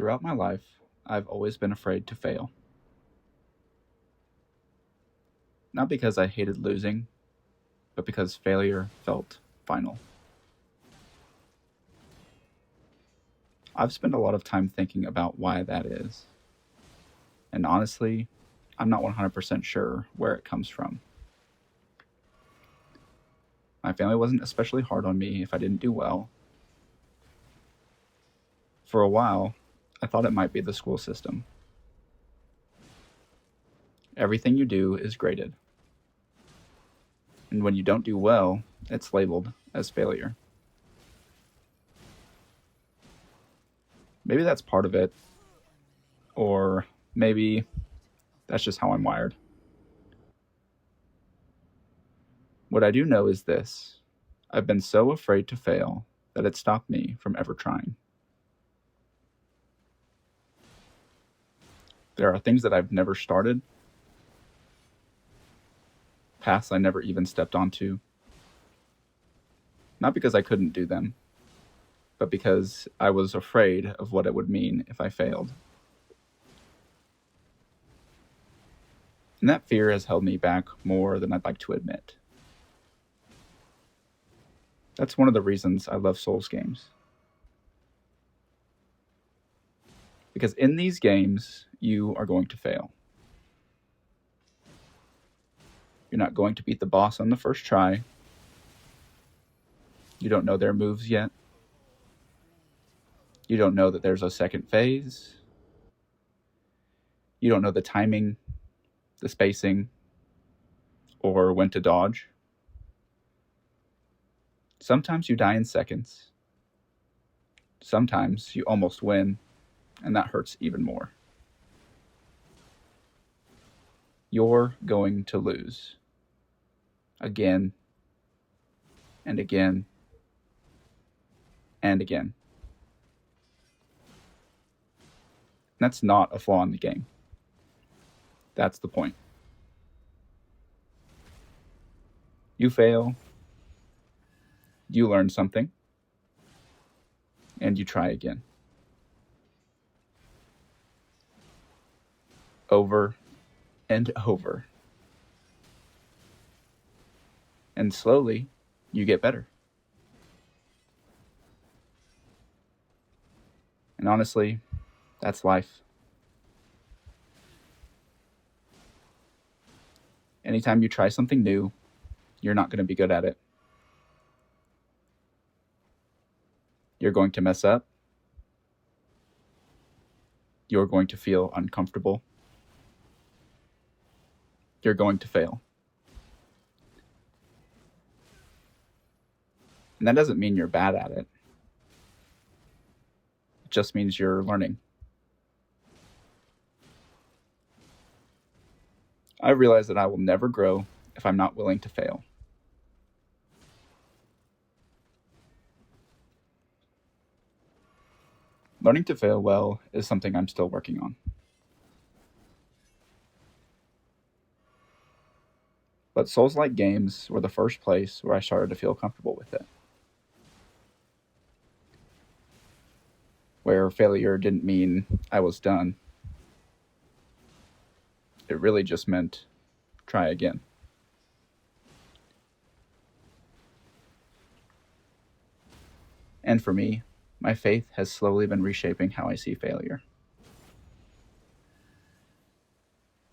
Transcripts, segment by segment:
Throughout my life, I've always been afraid to fail. Not because I hated losing, but because failure felt final. I've spent a lot of time thinking about why that is. And honestly, I'm not 100% sure where it comes from. My family wasn't especially hard on me if I didn't do well. For a while, I thought it might be the school system. Everything you do is graded. And when you don't do well, it's labeled as failure. Maybe that's part of it, or maybe that's just how I'm wired. What I do know is this: I've been so afraid to fail that it stopped me from ever trying. There are things that I've never started, paths I never even stepped onto, not because I couldn't do them, but because I was afraid of what it would mean if I failed. And that fear has held me back more than I'd like to admit. That's one of the reasons I love Souls games. Because in these games, you are going to fail. You're not going to beat the boss on the first try. You don't know their moves yet. You don't know that there's a second phase. You don't know the timing, the spacing, or when to dodge. Sometimes you die in seconds. Sometimes you almost win, and that hurts even more. You're going to lose. Again, and again, and again. That's not a flaw in the game. That's the point. You fail, you learn something, and you try again. Over and over. And slowly, you get better. And honestly, that's life. Anytime you try something new, you're not going to be good at it. You're going to mess up. You're going to feel uncomfortable. You're going to fail. And that doesn't mean you're bad at it. It just means you're learning. I realize that I will never grow if I'm not willing to fail. Learning to fail well is something I'm still working on. But Souls-like games were the first place where I started to feel comfortable with it. Where failure didn't mean I was done. It really just meant try again. And for me, my faith has slowly been reshaping how I see failure.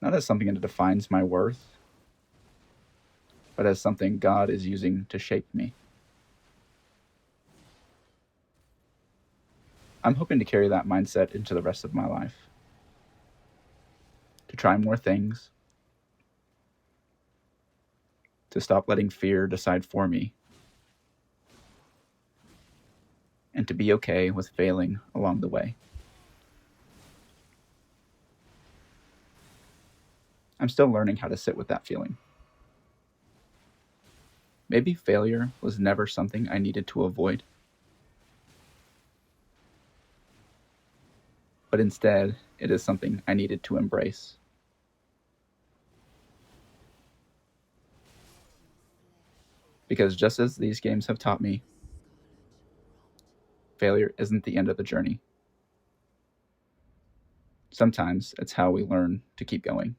Not as something that defines my worth, but as something God is using to shape me. I'm hoping to carry that mindset into the rest of my life. To try more things. To stop letting fear decide for me. And to be okay with failing along the way. I'm still learning how to sit with that feeling. Maybe failure was never something I needed to avoid. But instead, it is something I needed to embrace. Because just as these games have taught me, failure isn't the end of the journey. sometimes it's how we learn to keep going.